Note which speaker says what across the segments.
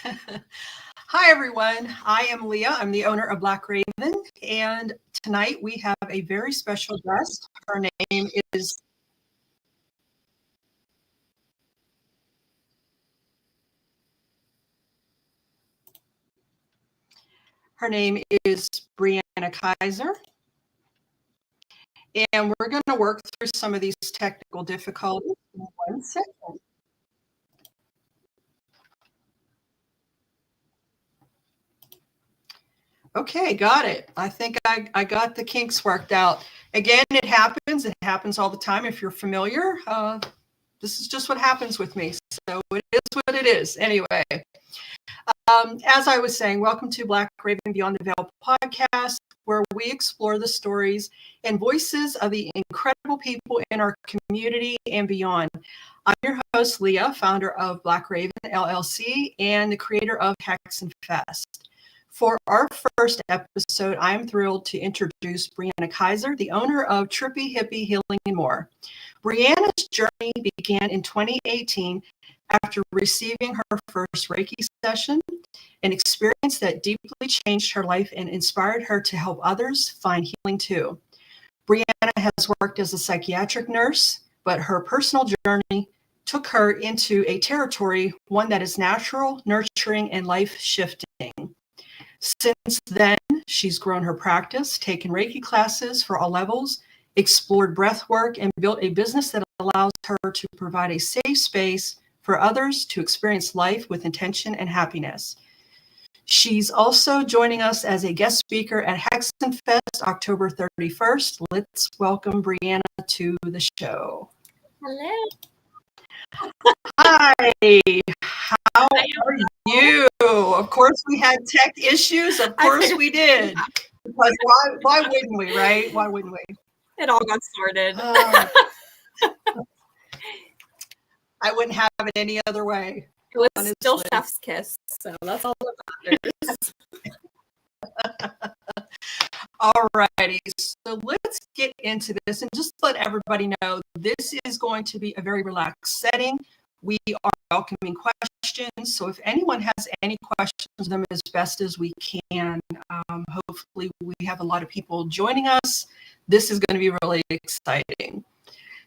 Speaker 1: Hi, everyone. I am Leah. I'm the owner of Black Raven. And tonight we have a very special guest. Her name is Bryanna Keiser. And we're going to work through some of these technical difficulties in 1 second. Okay, got it. I think I got the kinks worked out. Again, it happens. It happens all the time. If you're familiar, this is just what happens with me. So it is what it is. Anyway, as I was saying, welcome to Black Raven Beyond the Veil podcast, where we explore the stories and voices of the incredible people in our community and beyond. I'm your host, Leah, founder of Black Raven LLC and the creator of HeXenfest. For our first episode, I am thrilled to introduce Bryanna Keiser, the owner of Trippy Hippy Healing More. Bryanna's journey began in 2018 after receiving her first Reiki session, an experience that deeply changed her life and inspired her to help others find healing too. Bryanna has worked as a psychiatric nurse, but her personal journey took her into a territory, one that is natural, nurturing, and life-shifting. Since then, she's grown her practice, taken Reiki classes for all levels, explored breath work, and built a business that allows her to provide a safe space for others to experience life with intention and happiness. She's also joining us as a guest speaker at HeXenfest October 31st. Let's welcome Bryanna to the show.
Speaker 2: Hello.
Speaker 1: Hi, how are you? Of course we had tech issues. Of course we did. Because why wouldn't we, right? Why wouldn't we?
Speaker 2: It all got started.
Speaker 1: I wouldn't have it any other way.
Speaker 2: It was honestly still chef's kiss, so that's all that matters.
Speaker 1: All righty, so let's get into this and just let everybody know this is going to be a very relaxed setting. We are welcoming questions, so if anyone has any questions, them as best as we can. Hopefully we have a lot of people joining us. This is going to be really exciting.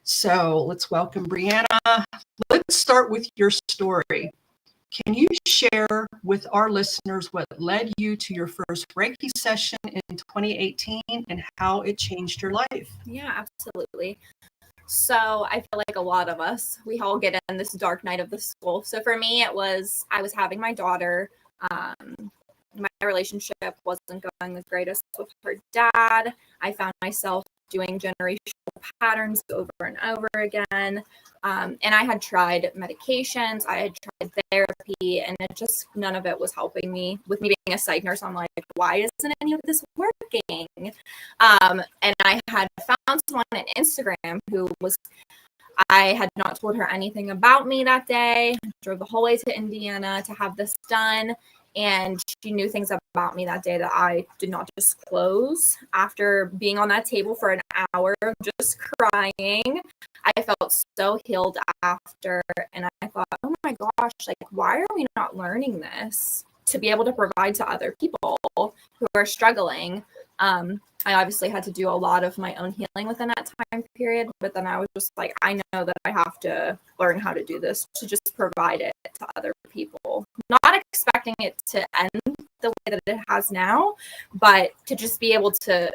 Speaker 1: So let's welcome Bryanna. Let's start with your story. Can you share with our listeners what led you to your first Reiki session in 2018 and how it changed your life?
Speaker 2: Yeah, absolutely. So I feel like a lot of us, we all get in this dark night of the soul. So for me, I was having my daughter. My relationship wasn't going the greatest with her dad. I found myself doing generational patterns over and over again. And I had tried medications, I had tried therapy, and it just, none of it was helping me. With me being a psych nurse, I'm like, why isn't any of this working? And I had found someone on Instagram who was, I had not told her anything about me that day. I drove the whole way to Indiana to have this done. And she knew things about me that day that I did not disclose. After being on that table for an hour, just crying, I felt so healed after. And I thought, oh my gosh, like, why are we not learning this to be able to provide to other people who are struggling? I obviously had to do a lot of my own healing within that time period, but then I was just like, I know that I have to learn how to do this to just provide it to other people. Not expecting it to end the way that it has now, but to just be able to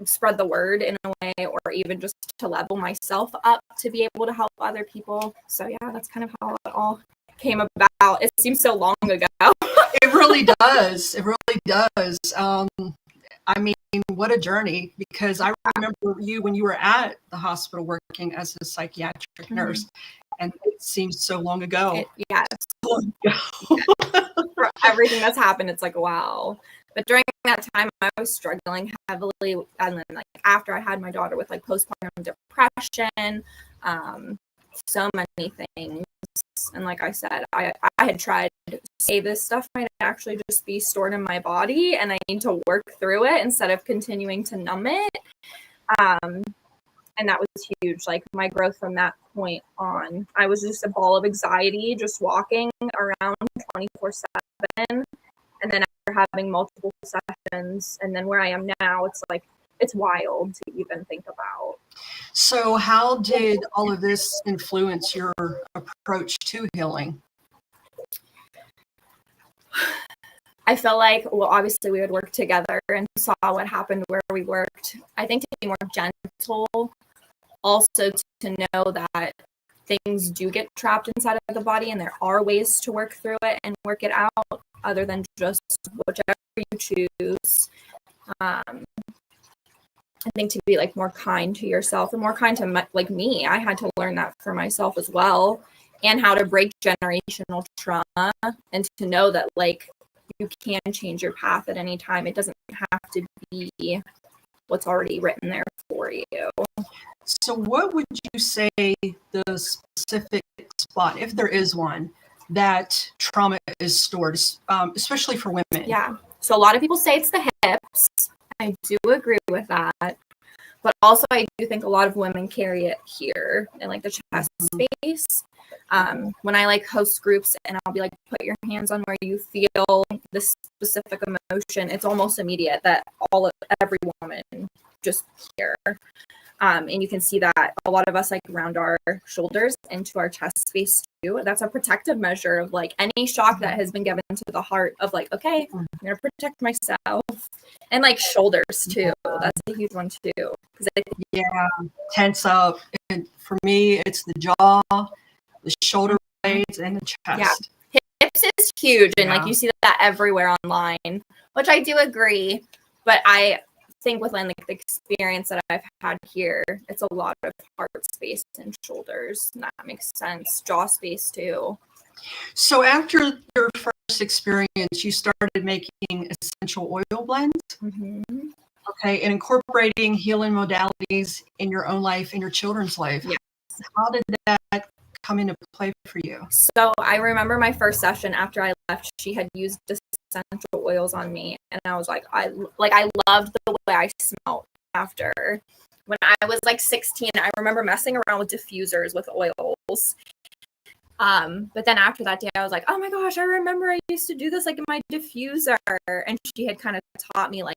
Speaker 2: spread the word in a way, or even just to level myself up to be able to help other people. So yeah, that's kind of how it all came about. It seems so long ago.
Speaker 1: It really does. It really does. I mean, what a journey, because I remember you when you were at the hospital working as a psychiatric nurse, and it seems so long ago.
Speaker 2: Yes. For everything that's happened, it's like, wow. But during that time, I was struggling heavily. And then, like, after I had my daughter, with like postpartum depression, so many things. And like I said, I had tried to say this stuff might actually just be stored in my body, and I need to work through it instead of continuing to numb it. And that was huge. Like my growth from that point on, I was just a ball of anxiety, just walking around 24/7. And then after having multiple sessions, and then where I am now, it's like, it's wild to even think about.
Speaker 1: So how did all of this influence your approach to healing?
Speaker 2: I felt like, well, obviously we would work together and saw what happened where we worked. I think to be more gentle, also to know that things do get trapped inside of the body and there are ways to work through it and work it out other than just whichever you choose. I think to be like more kind to yourself and more kind to like me. I had to learn that for myself as well, and how to break generational trauma and to know that like you can change your path at any time. It doesn't have to be what's already written there for you.
Speaker 1: So what would you say the specific spot, if there is one, that trauma is stored, especially for women?
Speaker 2: Yeah. So a lot of people say it's the hips. I do agree with that. But also I do think a lot of women carry it here in like the chest space. When I like host groups and I'll be like, put your hands on where you feel this specific emotion, it's almost immediate that every woman just here. And you can see that a lot of us like around our shoulders into our chest space too. That's a protective measure of like any shock that has been given to the heart of like, okay, I'm going to protect myself. And like shoulders too. That's a huge one too.
Speaker 1: Yeah, tense up. And for me, it's the jaw, the shoulder blades, and the chest.
Speaker 2: Yeah. Hips is huge. And like you see that everywhere online, which I do agree. But I think with like the experience that I've had here, it's a lot of heart space and shoulders. And that makes sense. Jaw space too.
Speaker 1: So after your first experience, you started making essential oil blends.
Speaker 2: Mm-hmm.
Speaker 1: Okay, and incorporating healing modalities in your own life and your children's life.
Speaker 2: Yes.
Speaker 1: How did that come into play for you?
Speaker 2: So I remember my first session after I left, she had used essential oils on me, and I was like, I loved the way I smelled after. When I was like 16, I remember messing around with diffusers with oils. But then after that day, I was like, oh my gosh, I remember I used to do this like in my diffuser. And she had kind of taught me like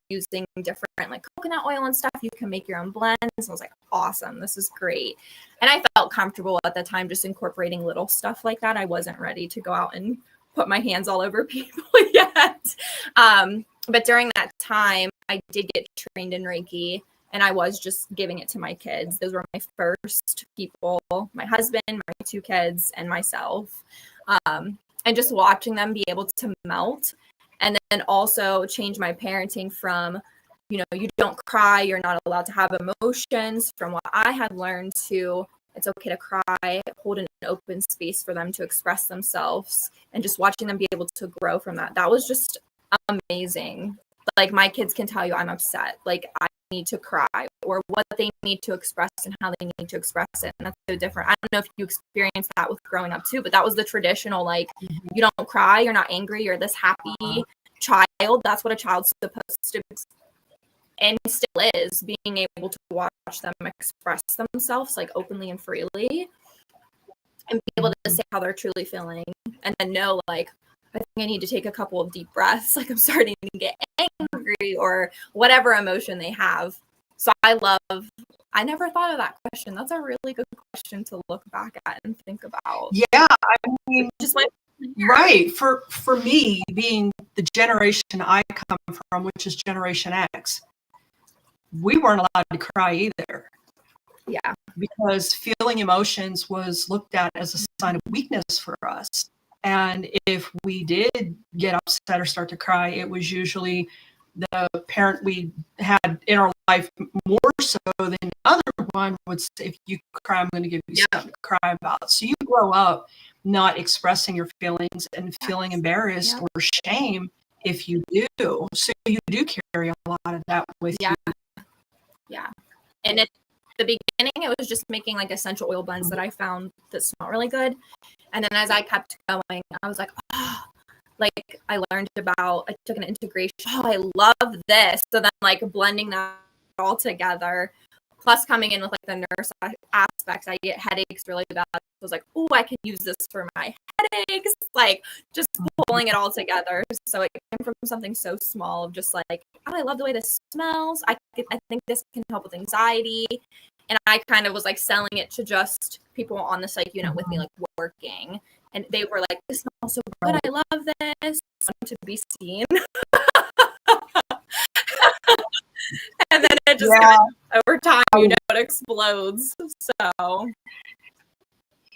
Speaker 2: using different like coconut oil and stuff. You can make your own blends. And I was like, awesome, this is great. And I felt comfortable at the time just incorporating little stuff like that. I wasn't ready to go out and put my hands all over people yet. But during that time, I did get trained in Reiki. And I was just giving it to my kids. Those were my first people, my husband, my 2 kids, and myself. And just watching them be able to melt. And then also change my parenting from, you don't cry, you're not allowed to have emotions, from what I had learned to it's okay to cry, hold an open space for them to express themselves, and just watching them be able to grow from that. That was just amazing. Like my kids can tell you I'm upset. Like I need to cry, or what they need to express and how they need to express it. And that's so different. I don't know if you experienced that with growing up too, but that was the traditional, like, you don't cry, you're not angry, you're this happy child. That's what a child's supposed to be, and still is, being able to watch them express themselves like openly and freely and be able to say how they're truly feeling, and then know like, I think I need to take a couple of deep breaths. Like I'm starting to get angry, or whatever emotion they have. So I never thought of that question. That's a really good question to look back at and think about.
Speaker 1: Yeah, I mean,
Speaker 2: just went
Speaker 1: right. For me, being the generation I come from, which is Generation X, we weren't allowed to cry either.
Speaker 2: Yeah.
Speaker 1: Because feeling emotions was looked at as a sign of weakness for us. And if we did get upset or start to cry, it was usually the parent we had in our life more so than the other one would say, if you cry, I'm going to give you something to cry about. So you grow up not expressing your feelings and feeling embarrassed or shame if you do. So you do carry a lot of that with you.
Speaker 2: Yeah. And at the beginning, it was just making like essential oil blends that I found that smell really good. And then as I kept going, I was like, oh, like I took an integration. Oh, I love this. So then like blending that all together Plus coming in with like the nurse aspects, I get headaches really bad. I was like, oh, I could use this for my headaches. Like just pulling it all together. So it came from something so small of just like, oh, I love the way this smells. I think this can help with anxiety. And I kind of was like selling it to just people on the psych unit with me, like working. And they were like, this smells so good. I love this. I want to be seen. And then it just kind of, over time, you know, it explodes. So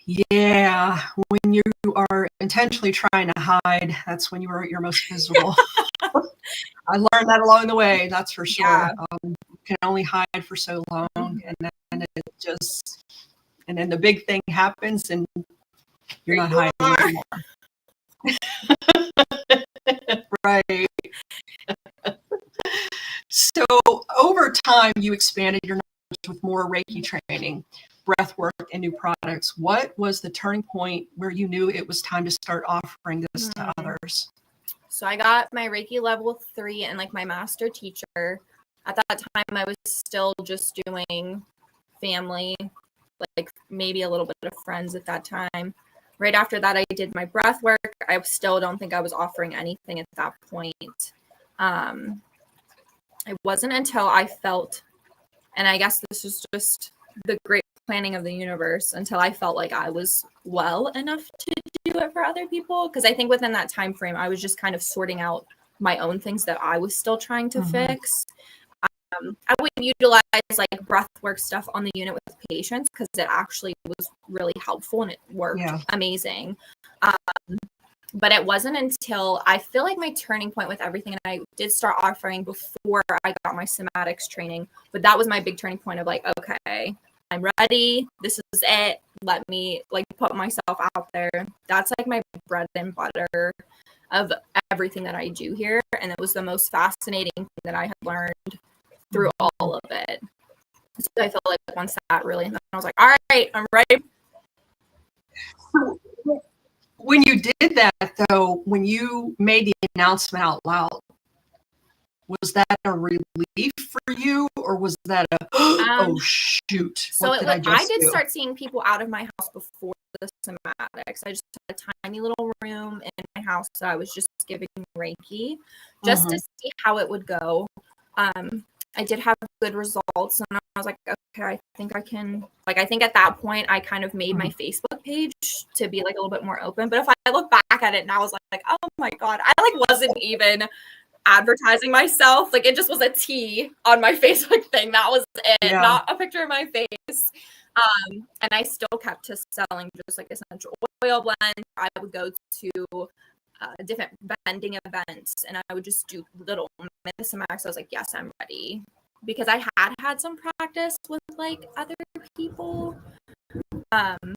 Speaker 1: yeah, when you are intentionally trying to hide, that's when you are at your most visible. I learned that along the way, that's for sure.
Speaker 2: Yeah.
Speaker 1: You can only hide for so long, and then the big thing happens, and you're not hiding anymore. Right. So over time, you expanded your knowledge with more Reiki training, breath work, and new products. What was the turning point where you knew it was time to start offering this to others?
Speaker 2: So I got my Reiki level 3 and like my master teacher. At that time, I was still just doing family, like maybe a little bit of friends at that time. Right after that, I did my breath work. I still don't think I was offering anything at that point. It wasn't until I felt, and I guess this is just the great planning of the universe, until I felt like I was well enough to do it for other people. Because I think within that time frame, I was just kind of sorting out my own things that I was still trying to fix. I would utilize like breath work stuff on the unit with patients because it actually was really helpful and it worked amazing. But it wasn't until I feel like my turning point with everything, and I did start offering before I got my somatics training, but that was my big turning point of like, okay, I'm ready. This is it. Let me like put myself out there. That's like my bread and butter of everything that I do here. And it was the most fascinating thing that I had learned through all of it. So I felt like once that really, and I was like, all right, I'm ready.
Speaker 1: When you did that, though, when you made the announcement out loud, was that a relief for you, or was that a oh shoot?
Speaker 2: So I did start seeing people out of my house before the somatics. I just had a tiny little room in my house that I was just giving Reiki just to see how it would go. I did have good results, and I was like, okay, I think I can. Like, I think at that point, I kind of made my Facebook page to be like a little bit more open. But if I look back at it now, I was like, oh my god, I like wasn't even advertising myself. Like, it just was a T on my Facebook thing. That was it, not a picture of my face. And I still kept to selling just like essential oil blend. I would go to different vending events, and I would just do little medicine max. I was like, yes, I'm ready, because I had some practice with like other people. And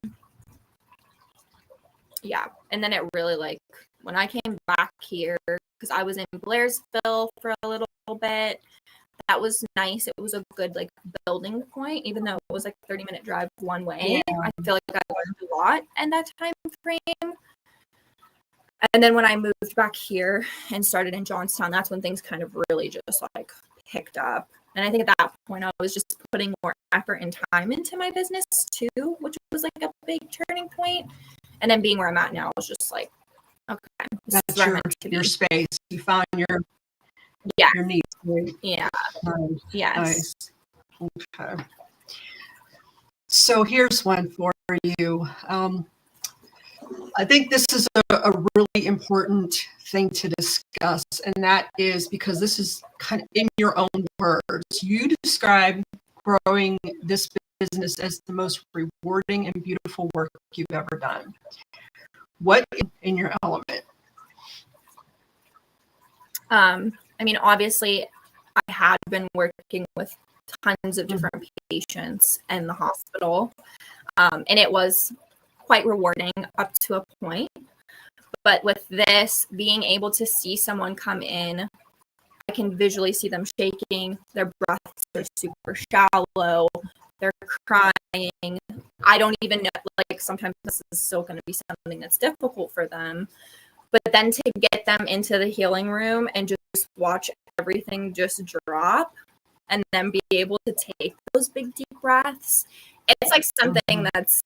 Speaker 2: then it really, like, when I came back here, because I was in Blairsville for a little bit, that was nice. It was a good like building point, even though it was like a 30-minute drive one way. I feel like I learned a lot in that time frame. And then when I moved back here and started in Johnstown, that's when things kind of really just like picked up. And I think at that point, I was just putting more effort and time into my business too, which was like a big turning point. And then being where I'm at now was just like, okay,
Speaker 1: that's your space. You found your needs.
Speaker 2: Yeah.
Speaker 1: Nice.
Speaker 2: Yes.
Speaker 1: Nice. Okay. So here's one for you. I think this is a really important thing to discuss, and that is because this is kind of in your own words. You describe growing this business as the most rewarding and beautiful work you've ever done. What is in your element?
Speaker 2: I mean, obviously, I had been working with tons of different patients in the hospital, and it was quite rewarding up to a point. But with this, being able to see someone come in, I can visually see them shaking, their breaths are super shallow, they're crying. I don't even know, like, sometimes this is still going to be something that's difficult for them. But then to get them into the healing room and just watch everything just drop, and then be able to take those big deep breaths. It's like something that's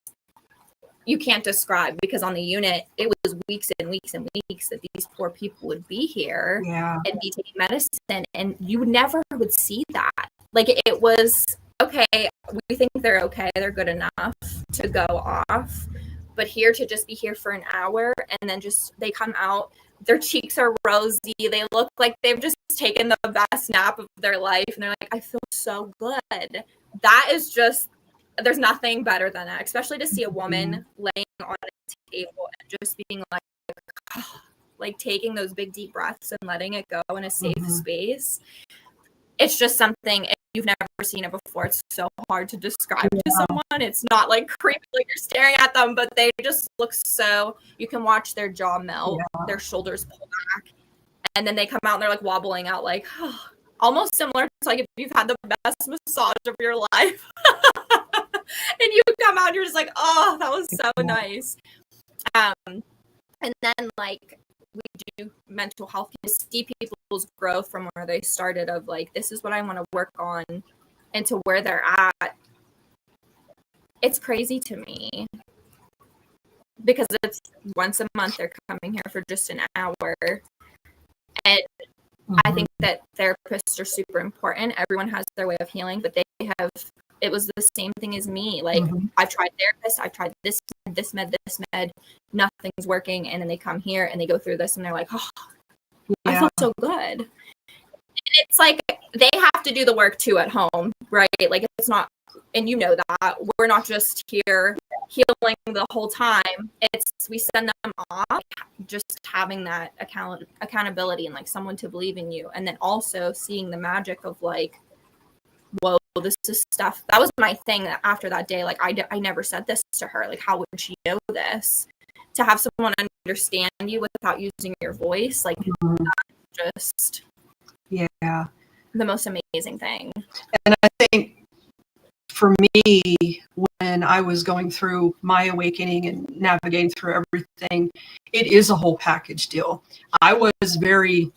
Speaker 2: you can't describe, because on the unit it was weeks and weeks and weeks that these poor people would be here and be taking medicine, and you never would see that. Like, it was okay, we think they're okay, they're good enough to go off, but here to just be here for an hour, and then just they come out, their cheeks are rosy, they look like they've just taken the best nap of their life, and they're like, I feel so good. That is just, there's nothing better than that, especially to see a woman laying on a table and just being like taking those big deep breaths and letting it go in a safe space. It's just something, if you've never seen it before, it's so hard to describe to someone. It's not like creepy, like you're staring at them, but they just look so, you can watch their jaw melt, their shoulders pull back, and then they come out and they're like wobbling out, like, almost similar to like if you've had the best massage of your life. And you come out and you're just like, oh, that was so nice. And then like we do mental health to see people's growth from where they started of like, this is what I want to work on, and to where they're at. It's crazy to me, because it's once a month they're coming here for just an hour. And I think that therapists are super important. Everyone has their way of healing, but it was the same thing as me. Like, I've tried therapists, I've tried this med, nothing's working. And then they come here and they go through this and they're like, oh, I feel so good. And it's like, they have to do the work too at home, right? Like, it's not, and you know that, we're not just here healing the whole time. It's, we send them off, just having that accountability and like someone to believe in you. And then also seeing the magic of like, whoa, this is stuff. That was my thing after that day. Like, I never said this to her. Like, how would she know this? To have someone understand you without using your voice, like, that's just the most amazing thing.
Speaker 1: And I think for me, when I was going through my awakening and navigating through everything, it is a whole package deal. I was very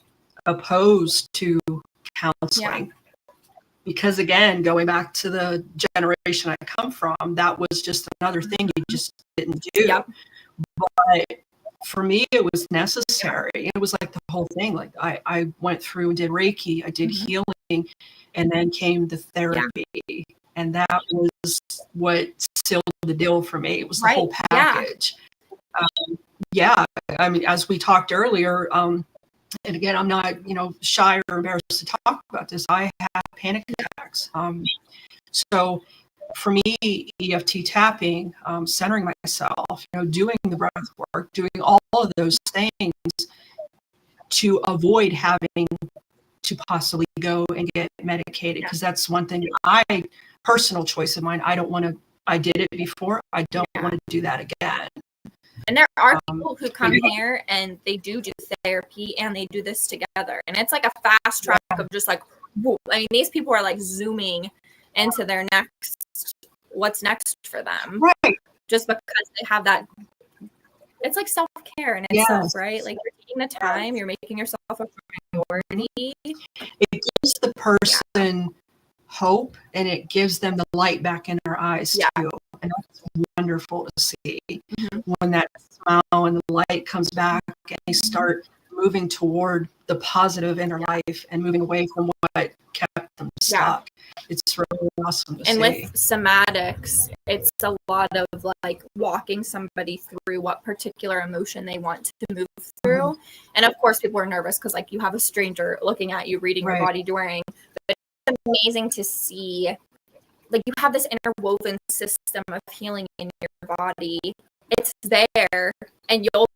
Speaker 1: opposed to counseling. Because again, going back to the generation I come from, that was just another thing you just didn't do. But for me, it was necessary. It was like the whole thing. Like, I went through and did Reiki, I did healing, and then came the therapy. And that was what sealed the deal for me. It was the whole package. I mean, as we talked earlier, and again, I'm not, shy or embarrassed to talk about this. I had panic attacks. So for me, EFT tapping, centering myself, doing the breath work, doing all of those things to avoid having to possibly go and get medicated. Because that's one thing personal choice of mine. I did it before. I don't want to do that again.
Speaker 2: And there are people who come here and they do therapy and they do this together. And it's like a fast track of just like, whoa. I mean, these people are like zooming into their what's next for them. Right. Just because they have that, it's like self-care in itself, right? Like, you're taking the time, you're making yourself a priority.
Speaker 1: It gives the person hope, and it gives them the light back in their eyes too. And that's wonderful to see when that smile and the light comes back and they start moving toward the positive in their life and moving away from what kept them stuck. It's really awesome to see.
Speaker 2: And with somatics, it's a lot of like walking somebody through what particular emotion they want to move through. And of course, people are nervous because like you have a stranger looking at you, reading your body during. But it's amazing to see, like, you have this interwoven system of healing in your body. It's there, and you'll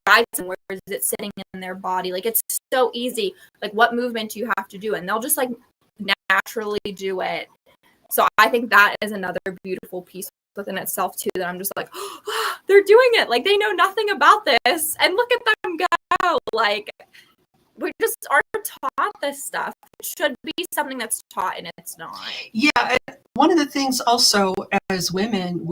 Speaker 2: guide them. Where is it sitting in their body? Like, it's so easy. Like, what movement do you have to do? And they'll just like naturally do it. So I think that is another beautiful piece within itself too, that I'm just like, oh, they're doing it. Like, they know nothing about this, and look at them go. Like, we just aren't taught this stuff. It should be something that's taught, and it's not.
Speaker 1: Yeah. One of the things also as women,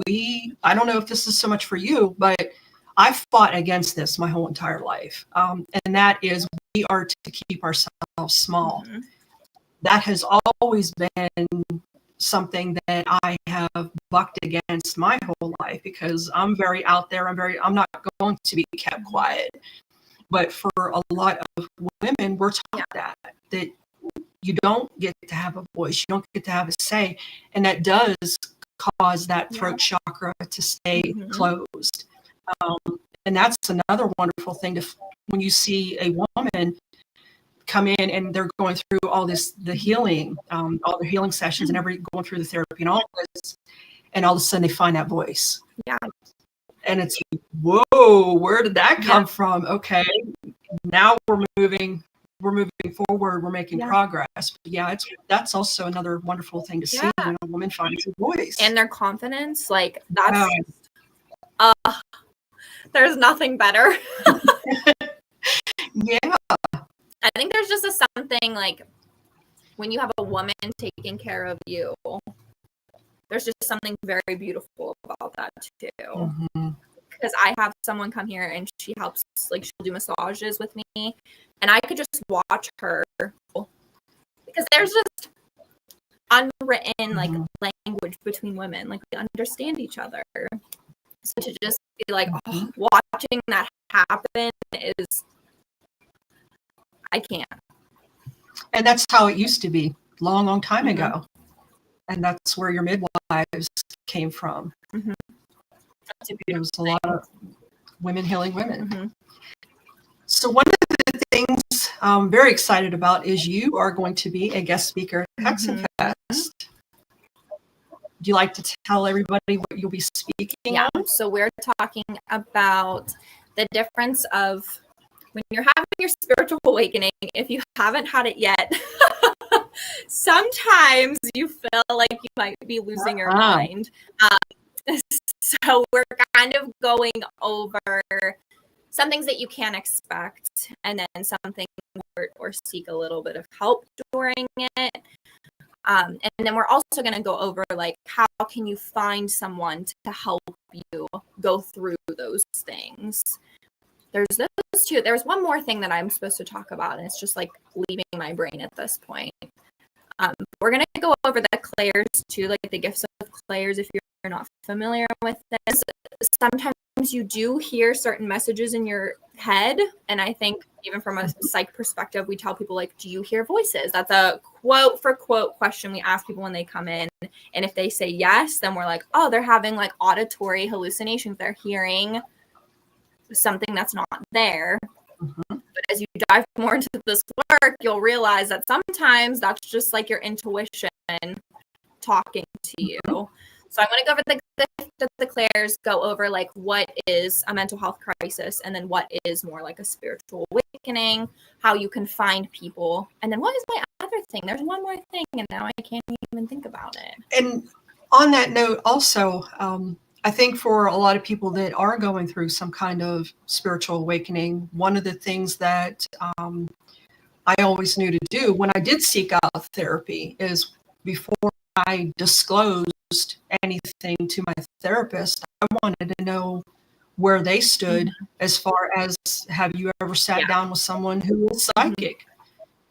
Speaker 1: I don't know if this is so much for you, but I fought against this my whole entire life. And that is, we are to keep ourselves small. that has always been something that I have bucked against my whole life, because I'm very out there. I'm not going to be kept quiet. But for a lot of women, we're taught that you don't get to have a voice, you don't get to have a say, and that does cause that throat chakra to stay closed. And that's another wonderful thing when you see a woman come in and they're going through all the healing, all the healing sessions and going through the therapy and all this, and all of a sudden they find that voice.
Speaker 2: Yeah.
Speaker 1: And it's like, whoa, where did that come from? Okay, now we're moving forward, we're making progress. But that's also another wonderful thing to see when a woman finds a voice.
Speaker 2: And their confidence, like that's there's nothing better. I think there's just something like when you have a woman taking care of you, there's just something very beautiful about that too. Because I have someone come here and she helps, like she'll do massages with me, and I could just watch her, because there's just unwritten like language between women, like we understand each other. So to just be like watching that happen is, I can't. And
Speaker 1: that's how it used to be long time ago. And that's where your midwives came from. There was a lot of women healing women. So one of the things I'm very excited about is you are going to be a guest speaker at HeXenfest. Would you like to tell everybody what you'll be speaking on?
Speaker 2: So we're talking about the difference of when you're having your spiritual awakening, if you haven't had it yet, sometimes you feel like you might be losing your mind. So we're kind of going over some things that you can expect, and then something or seek a little bit of help during it. And then we're also going to go over like how can you find someone to help you go through those things. There's those two. There's one more thing that I'm supposed to talk about, and it's just like leaving my brain at this point. We're going to go over the clairs too, like the gifts of clairs. If you're not familiar with this, sometimes you do hear certain messages in your head. And I think even from a psych perspective, we tell people like, do you hear voices? That's a quote for quote question we ask people when they come in. And if they say yes, then we're like, oh, they're having like auditory hallucinations. They're hearing something that's not there. But as you dive more into this work, you'll realize that sometimes that's just like your intuition talking to you. So I'm going to go over the gift of the clairs, go over like what is a mental health crisis, and then what is more like a spiritual awakening, how you can find people, and then what is my other thing? There's one more thing, and now I can't even think about it.
Speaker 1: And on that note, also, I think for a lot of people that are going through some kind of spiritual awakening, one of the things that I always knew to do when I did seek out therapy is before I disclosed anything to my therapist, I wanted to know where they stood as far as, have you ever sat down with someone who is psychic?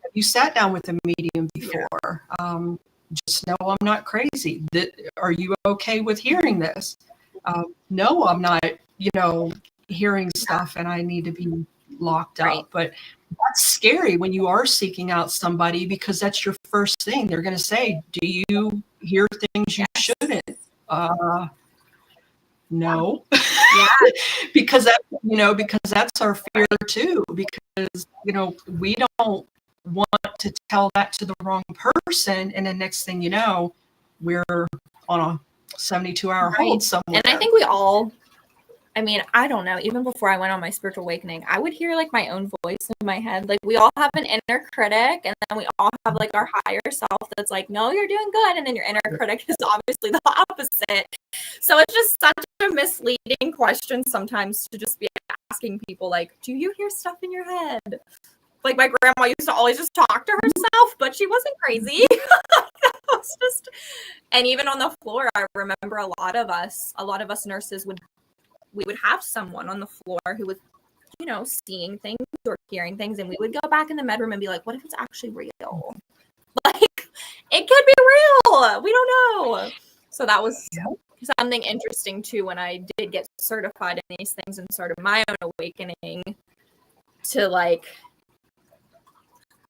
Speaker 1: Have you sat down with a medium before? Just know I'm not crazy. Are you okay with hearing this? No, I'm not, hearing stuff and I need to be locked up. But that's scary when you are seeking out somebody, because that's your first thing. They're going to say, do you hear things you shouldn't? No. because that's our fear too, because, we don't want to tell that to the wrong person. And the next thing you know, we're on a 72-hour hold somewhere.
Speaker 2: And I think we all, I don't know, even before I went on my spiritual awakening, I would hear like my own voice in my head. Like we all have an inner critic, and then we all have like our higher self that's like, no, you're doing good. And then your inner critic is obviously the opposite. So it's just such a misleading question sometimes to just be asking people like, do you hear stuff in your head? Like my grandma used to always just talk to herself, but she wasn't crazy. was just, and even on the floor, I remember a lot of us nurses would have someone on the floor who was, seeing things or hearing things, and we would go back in the med room and be like, what if it's actually real? Like, it could be real. We don't know. So that was something interesting too when I did get certified in these things and sort of my own awakening to like,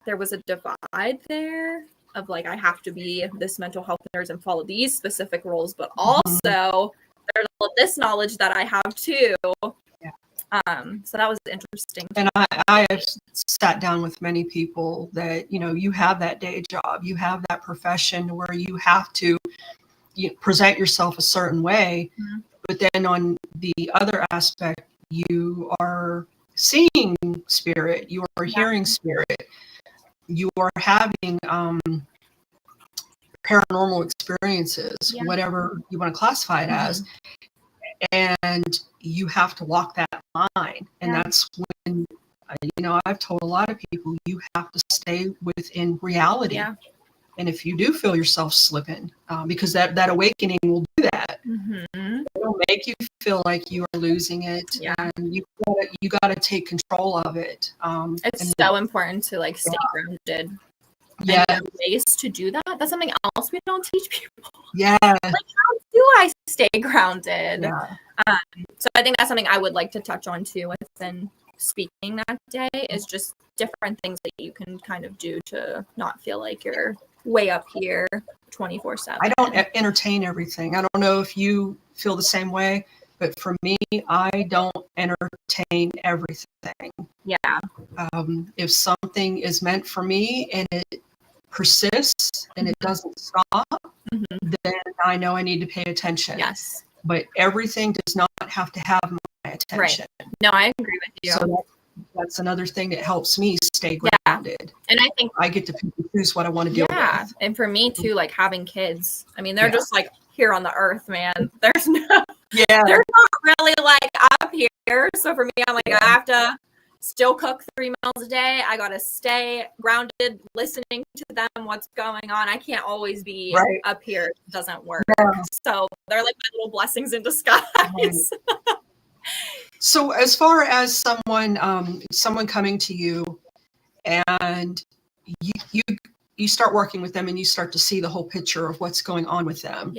Speaker 2: there was a divide there of like, I have to be this mental health nurse and follow these specific rules, but also there's all this knowledge that I have too. So that was interesting.
Speaker 1: And I have sat down with many people that, you know, you have that day job, you have that profession where you have to present yourself a certain way, but then on the other aspect, you are seeing spirit, you are hearing spirit, you are having paranormal experiences, whatever you want to classify it as, and you have to walk that line. And that's when, you know, I've told a lot of people, you have to stay within reality. And if you do feel yourself slipping, because that awakening will do that, it'll make you feel like you are losing it, and you gotta take control of it.
Speaker 2: It's so important to like stay grounded.
Speaker 1: Yeah,
Speaker 2: and ways to do that. That's something else we don't teach people.
Speaker 1: Yeah,
Speaker 2: Like, how do I stay grounded? So I think that's something I would like to touch on too within speaking that day, is just different things that you can kind of do to not feel like you're way up here 24/7.
Speaker 1: I don't entertain everything. I don't know if you feel the same way, but for me, I don't entertain everything. If something is meant for me and it persists and it doesn't stop, then I know I need to pay attention. But everything does not have to have my attention.
Speaker 2: No, I agree with you.
Speaker 1: So that's another thing that helps me stay grounded.
Speaker 2: And I think
Speaker 1: I get to choose what I want to deal with.
Speaker 2: And for me too, like having kids, I mean, they're just like here on the earth, man. There's no, they're not really like up here. So for me, I'm like, I have to still cook 3 meals a day. I got to stay grounded, listening to them, what's going on. I can't always be up here. It doesn't work. So they're like my little blessings in disguise.
Speaker 1: So as far as someone coming to you and you start working with them and you start to see the whole picture of what's going on with them.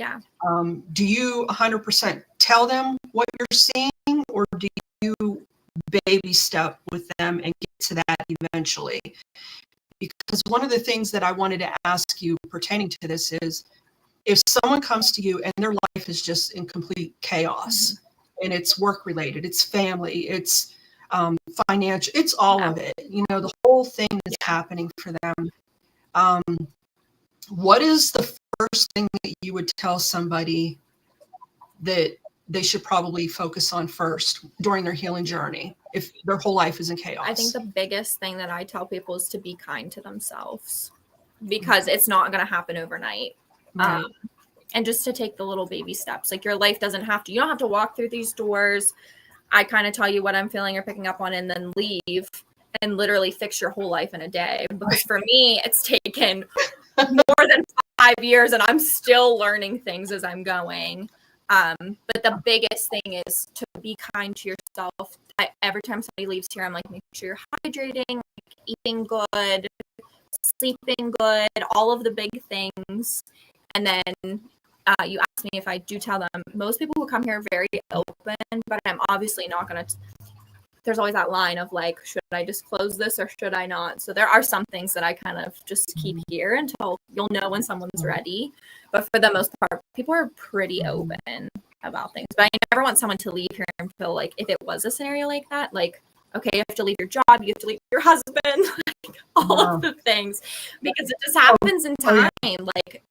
Speaker 1: Do you 100% tell them what you're seeing, or do you baby step with them and get to that eventually? Because one of the things that I wanted to ask you pertaining to this is, if someone comes to you and their life is just in complete chaos, and it's work related, it's family, it's financial, it's all of it, you know, the whole thing is happening for them. What is the first thing that you would tell somebody that they should probably focus on first during their healing journey if their whole life is in chaos?
Speaker 2: I think the biggest thing that I tell people is to be kind to themselves, because it's not going to happen overnight. And just to take the little baby steps. Like, your life doesn't have to, you don't have to walk through these doors. I kind of tell you what I'm feeling or picking up on and then leave and literally fix your whole life in a day. Because for me, it's taken more than 5 years and I'm still learning things as I'm going. But the biggest thing is to be kind to yourself. Every time somebody leaves here, I'm like, make sure you're hydrating, like eating good, sleeping good, all of the big things. And then you asked me if I do tell them. Most people who come here are very open, but I'm obviously not going to. There's always that line of like, should I disclose this or should I not? So there are some things that I kind of just keep here until you'll know when someone's ready. But for the most part, people are pretty open about things. But I never want someone to leave here and feel like, if it was a scenario like that, like, okay, you have to leave your job, you have to leave your husband, like all of the things, because it just happens in time. Like,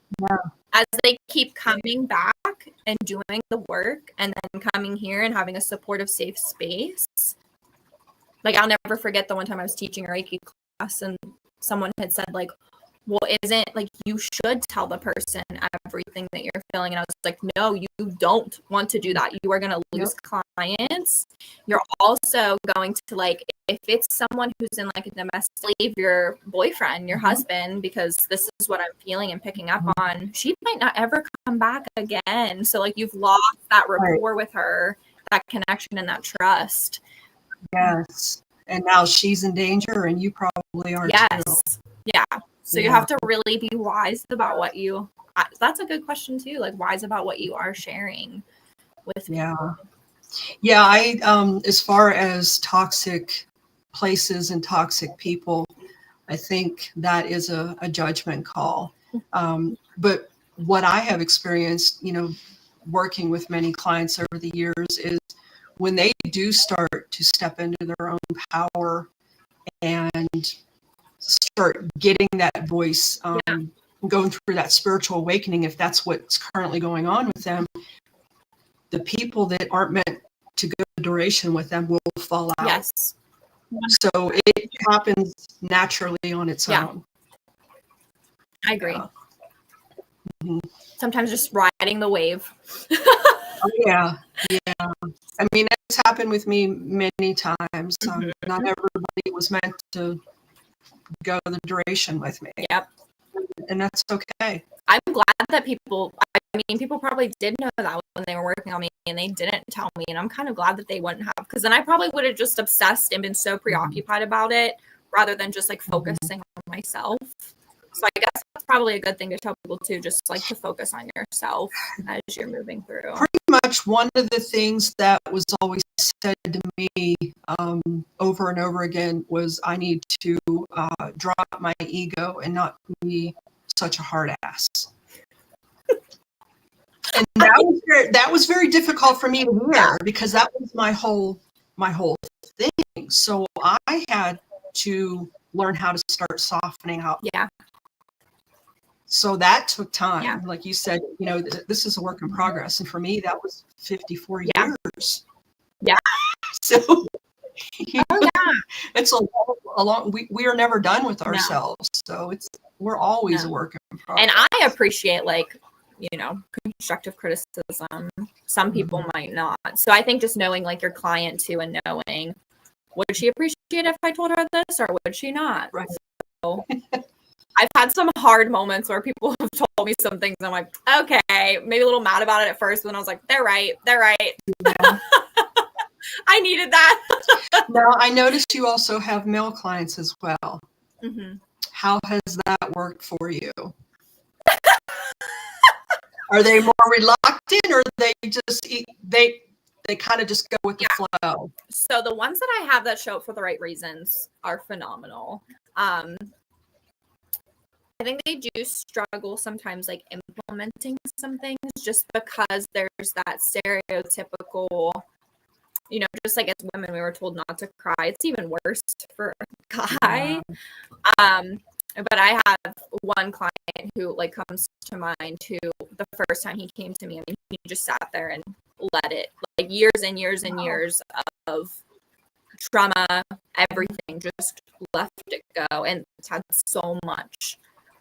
Speaker 2: as they keep coming back and doing the work and then coming here and having a supportive, safe space. Like, I'll never forget the one time I was teaching a Reiki class and someone had said, like, well, isn't, like, you should tell the person everything that you're feeling. And I was like, no, you don't want to do that. You are going to lose clients. You're also going to, like, if it's someone who's in, like, a domestic, leave your boyfriend, your husband, because this is what I'm feeling and picking up on, she might not ever come back again. So, like, you've lost that rapport with her, that connection and that trust.
Speaker 1: Yes. And now she's in danger and you probably are too.
Speaker 2: Yeah. So you have to really be wise about what you, that's a good question too, like wise about what you are sharing with people.
Speaker 1: Yeah, I as far as toxic places and toxic people, I think that is a judgment call. But what I have experienced, working with many clients over the years, is when they do start to step into their own power and start getting that voice, going through that spiritual awakening, if that's what's currently going on with them, the people that aren't meant to go the duration with them will fall out.
Speaker 2: Yes.
Speaker 1: So it happens naturally on its own.
Speaker 2: I agree.
Speaker 1: Mhm.
Speaker 2: Sometimes just riding the wave.
Speaker 1: Yeah. I mean, it's happened with me many times. Not everybody was meant to go the duration with me.
Speaker 2: Yep.
Speaker 1: And that's okay.
Speaker 2: I'm glad that people probably did know that when they were working on me and they didn't tell me. And I'm kind of glad that they wouldn't have, because then I probably would have just obsessed and been so preoccupied about it rather than just like focusing on myself. So I guess that's probably a good thing to tell people too, just like to focus on yourself as you're moving through.
Speaker 1: Pretty much one of the things that was always said to me over and over again was I need to drop my ego and not be such a hard ass. And that was very difficult for me to hear, because that was my whole thing. So I had to learn how to start softening out.
Speaker 2: Yeah.
Speaker 1: So that took time.
Speaker 2: Yeah.
Speaker 1: Like you said, this is a work in progress. And for me, that was 54 years.
Speaker 2: Yeah.
Speaker 1: So it's a long, we are never done with ourselves. So we're always a work in progress.
Speaker 2: And I appreciate constructive criticism. Some people might not. So I think just knowing like your client too, and knowing, would she appreciate if I told her this or would she not?
Speaker 1: Right.
Speaker 2: So I've had some hard moments where people have told me some things and I'm like, okay, maybe a little mad about it at first, but then I was like, they're right. Yeah. I needed that.
Speaker 1: Now, I noticed you also have male clients as well.
Speaker 2: Mm-hmm.
Speaker 1: How has that worked for you? Are they more reluctant, or they just they kind of just go with the flow?
Speaker 2: So the ones that I have that show up for the right reasons are phenomenal. I think they do struggle sometimes like implementing some things just because there's that stereotypical, just like as women, we were told not to cry. It's even worse for a guy. But I have one client who like comes to mind who the first time he came to me, I mean, he just sat there and let it, like years and years and years of trauma, everything, just left it go, and it's had so much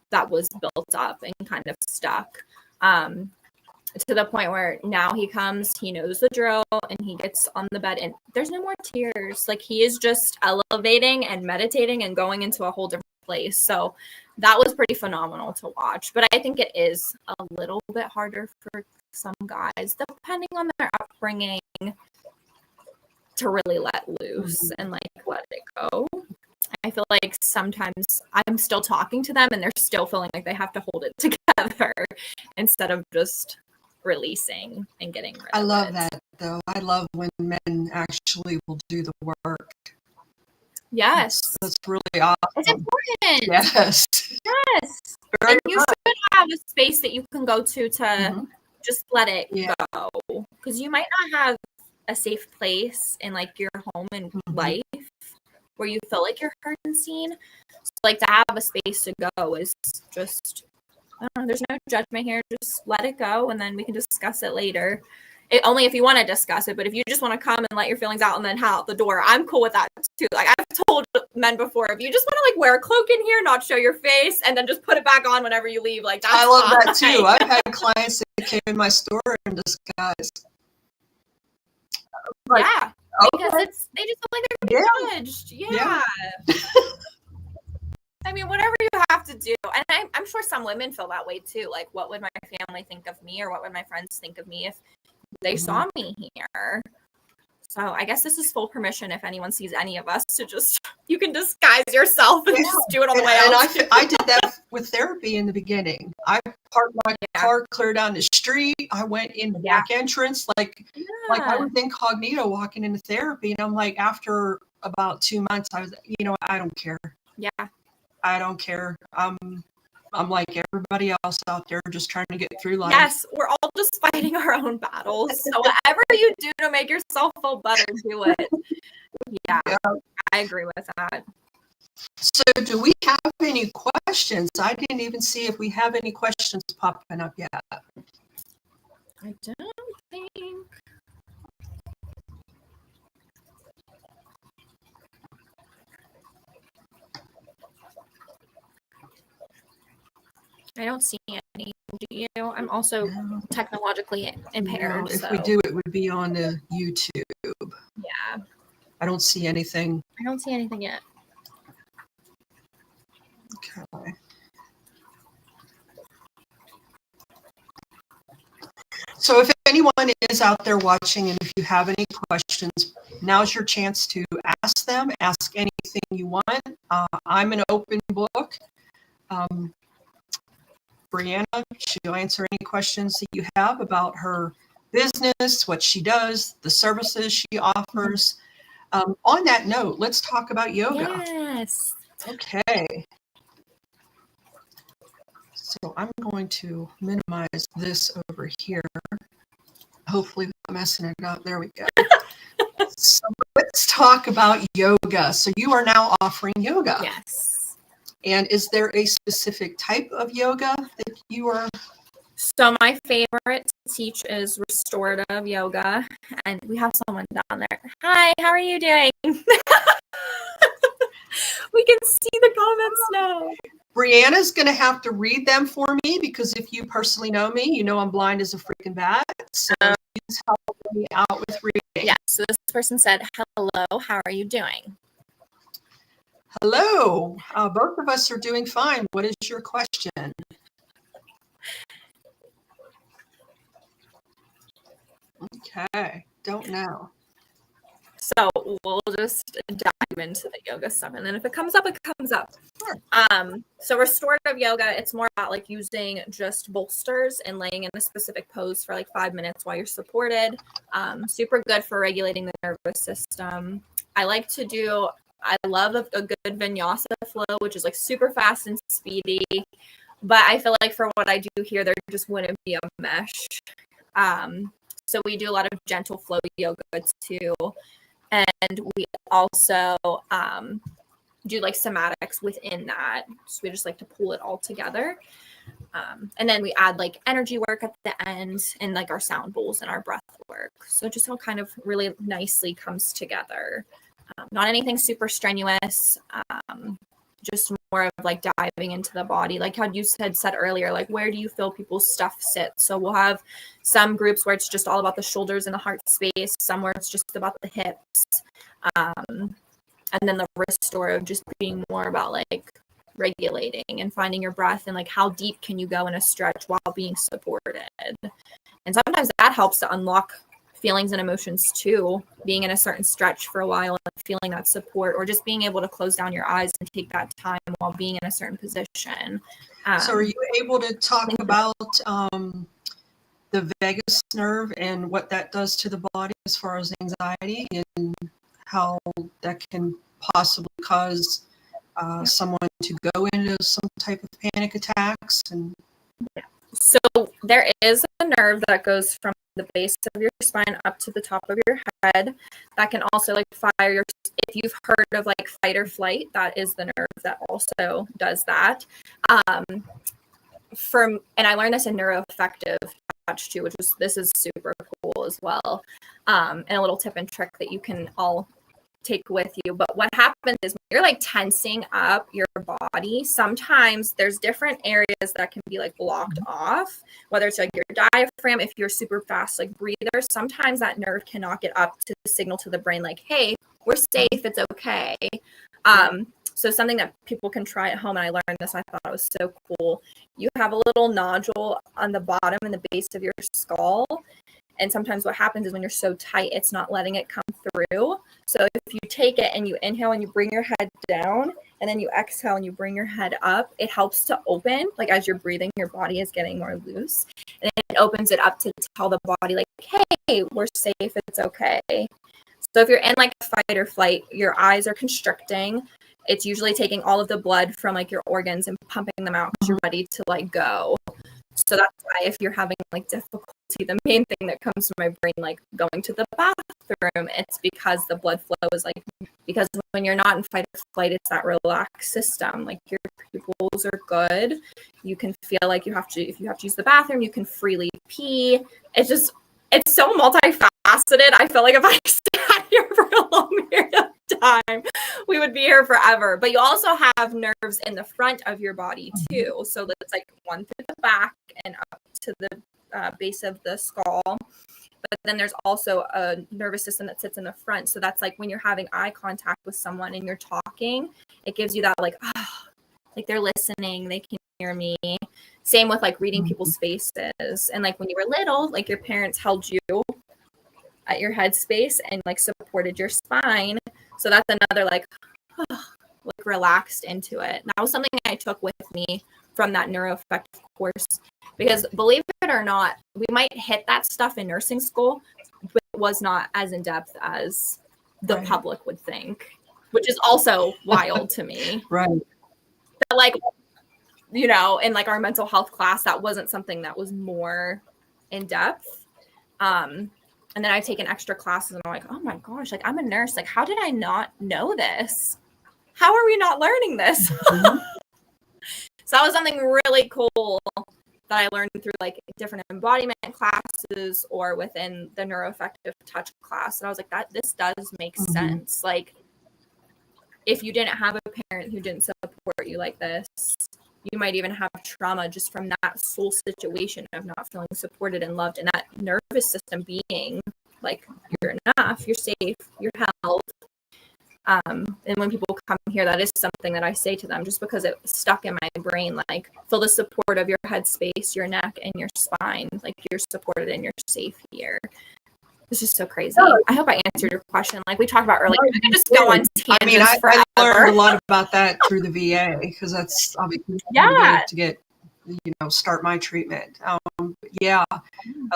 Speaker 2: that was built up and kind of stuck, to the point where now he comes, he knows the drill, and he gets on the bed and there's no more tears. Like he is just elevating and meditating and going into a whole different place. So that was pretty phenomenal to watch. But I think it is a little bit harder for some guys, depending on their upbringing, to really let loose and like let it go. I feel like sometimes I'm still talking to them and they're still feeling like they have to hold it together instead of just releasing and getting rid of it.
Speaker 1: I love that though. I love when men actually will do the work.
Speaker 2: Yes.
Speaker 1: That's really awesome.
Speaker 2: It's important.
Speaker 1: Yes.
Speaker 2: And you should have a space that you can go to just let it go. Because you might not have a safe place in like your home and life where you feel like you're heard and seen. So like to have a space to go is just, I don't know, there's no judgment here. Just let it go and then we can discuss it later. Only if you want to discuss it, but if you just want to come and let your feelings out and then head out the door, I'm cool with that too. Like I've told men before, if you just want to like wear a cloak in here, not show your face, and then just put it back on whenever you leave, like that's
Speaker 1: I love
Speaker 2: fine.
Speaker 1: that too. I've had clients that came in my store in disguise.
Speaker 2: Like, because they just feel like they're judged. Yeah. I mean, whatever you have to do, and I'm sure some women feel that way too. Like, what would my family think of me, or what would my friends think of me if they saw me here? So I guess this is full permission if anyone sees any of us to just, you can disguise yourself and just do it on the way
Speaker 1: and
Speaker 2: out.
Speaker 1: I did that with therapy in the beginning. I parked my car clear down the street. I went in the back entrance, like I was incognito walking into therapy. And I'm like, after about 2 months, I was, I don't care.
Speaker 2: Yeah.
Speaker 1: I don't care. I'm like everybody else out there, just trying to get through life.
Speaker 2: Yes, we're all just fighting our own battles. So whatever you do to make yourself feel better, do it. Yeah, I agree with that.
Speaker 1: So do we have any questions? I didn't even see if we have any questions popping up yet.
Speaker 2: I don't think. I don't see any. Do you? I'm also technologically impaired.
Speaker 1: No, if
Speaker 2: so.
Speaker 1: we do, it would be on the YouTube.
Speaker 2: Yeah.
Speaker 1: I don't see anything.
Speaker 2: I don't see anything yet.
Speaker 1: Okay. So if anyone is out there watching and if you have any questions, now's your chance to ask them. Ask anything you want. I'm an open book. Bryanna, she'll answer any questions that you have about her business, what she does, the services she offers. On that note, let's talk about yoga.
Speaker 2: Yes.
Speaker 1: Okay. So I'm going to minimize this over here. Hopefully without messing it up. There we go. So let's talk about yoga. So you are now offering yoga.
Speaker 2: Yes.
Speaker 1: And is there a specific type of yoga that you are?
Speaker 2: So my favorite to teach is restorative yoga. And we have someone down there. Hi, how are you doing? We can see the comments now.
Speaker 1: Bryanna's going to have to read them for me because if you personally know me, you know I'm blind as a freaking bat. So she's helping me out with reading.
Speaker 2: Yeah, so this person said, hello, how are you doing?
Speaker 1: Hello. Both of us are doing fine. What is your question? Okay. Don't know.
Speaker 2: So we'll just dive into the yoga stuff. And then if it comes up, it comes up.
Speaker 1: Sure.
Speaker 2: So restorative yoga, it's more about like using just bolsters and laying in a specific pose for like 5 minutes while you're supported. Super good for regulating the nervous system. I love a good vinyasa flow, which is like super fast and speedy. But I feel like for what I do here, there just wouldn't be a mesh. So we do a lot of gentle flow yoga too. And we also do like somatics within that. So we just like to pull it all together. And then we add like energy work at the end and like our sound bowls and our breath work. So it just all kind of really nicely comes together. Not anything super strenuous. Just more of like diving into the body. Like how you had said earlier, like where do you feel people's stuff sit? So we'll have some groups where it's just all about the shoulders and the heart space, some where it's just about the hips. And then the restorative just being more about like regulating and finding your breath and like how deep can you go in a stretch while being supported. And sometimes that helps to unlock feelings and emotions too, being in a certain stretch for a while and feeling that support, or just being able to close down your eyes and take that time while being in a certain position.
Speaker 1: So are you able to talk about the vagus nerve and what that does to the body as far as anxiety and how that can possibly cause someone to go into some type of panic attacks? And
Speaker 2: so there is a nerve that goes from the base of your spine up to the top of your head that can also like fire your, if you've heard of like fight or flight, that is the nerve that also does that. And I learned this in neuroaffective touch too, this is super cool as well. And a little tip and trick that you can all take with you. But what happens is when you're like tensing up your body, sometimes there's different areas that can be like blocked off, whether it's like your diaphragm, if you're super fast like breather, sometimes that nerve cannot get up to signal to the brain like, hey, we're safe, it's okay. So something that people can try at home, and I learned this, I thought it was so cool. You have a little nodule on the bottom and the base of your skull, And sometimes what happens is when you're so tight, it's not letting it come through. So if you take it and you inhale and you bring your head down, and then you exhale and you bring your head up, it helps to open. Like as you're breathing, your body is getting more loose. And it opens it up to tell the body like, hey, we're safe, it's okay. So if you're in like fight or flight, your eyes are constricting. It's usually taking all of the blood from like your organs and pumping them out because you're ready to like go. So that's why if you're having like difficulty, the main thing that comes to my brain, like going to the bathroom, it's because the blood flow is like, because when you're not in fight or flight, it's that relaxed system. Like your pupils are good. You can feel like you have to, if you have to use the bathroom, you can freely pee. It's just, it's so multifaceted. I feel like if I sat here for a long period of time, we would be here forever. But you also have nerves in the front of your body too. So that's like one through the back and up to the base of the skull. But then there's also a nervous system that sits in the front. So that's like when you're having eye contact with someone and you're talking, it gives you that like, like they're listening, they can hear me. Same with like reading people's faces. And like when you were little, like your parents held you at your head space and like supported your spine. So that's another like relaxed into it. And that was something I took with me from that neuroaffective course, because believe it or not, we might hit that stuff in nursing school, but it was not as in depth as the public would think, which is also wild to me.
Speaker 1: Right.
Speaker 2: But like, you know, in like our mental health class, that wasn't something that was more in depth. And then I've taken extra classes and I'm like, oh my gosh, like I'm a nurse. Like, how did I not know this? How are we not learning this? So that was something really cool that I learned through like different embodiment classes or within the neuroaffective touch class. And I was like, this does make sense. Like if you didn't have a parent who didn't support you like this, you might even have trauma just from that whole situation of not feeling supported and loved, and that nervous system being like, you're enough, you're safe, you're held. And when people come here, that is something that I say to them, just because it stuck in my brain, like feel the support of your head space, your neck, and your spine. Like you're supported and you're safe here. This is so crazy. I hope I answered your question. Like we talked about earlier, I could just go on tangents forever.
Speaker 1: I learned a lot about that through the VA, because that's obviously to get, you know, start my treatment. I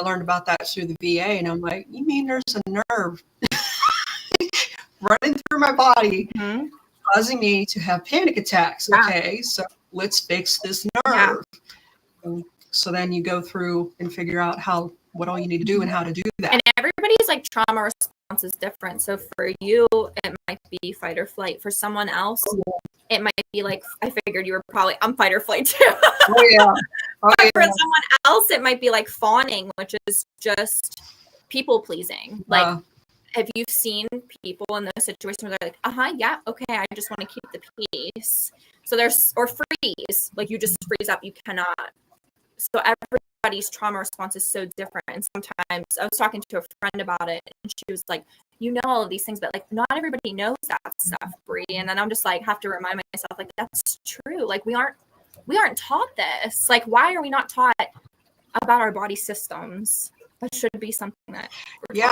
Speaker 1: learned about that through the VA, and I'm like, you mean there's a nerve running through my body, causing me to have panic attacks? Okay, so let's fix this nerve. So then you go through and figure out what all you need to do and how to do that.
Speaker 2: And everybody's like trauma response is different. So for you, it might be fight or flight. For someone else, it might be like, I figured you were probably, I'm fight or flight too. But for someone else, it might be like fawning, which is just people pleasing. Like, have you seen people in those situations where they're like, yeah, okay, I just want to keep the peace. So or freeze, like you just freeze up, you cannot. So everybody's trauma response is so different. And sometimes I was talking to a friend about it, and she was like, you know, all of these things, but like not everybody knows that stuff, Bree. And then I'm just like, have to remind myself, like, that's true. Like we aren't taught this. Like, why are we not taught about our body systems? That should be something that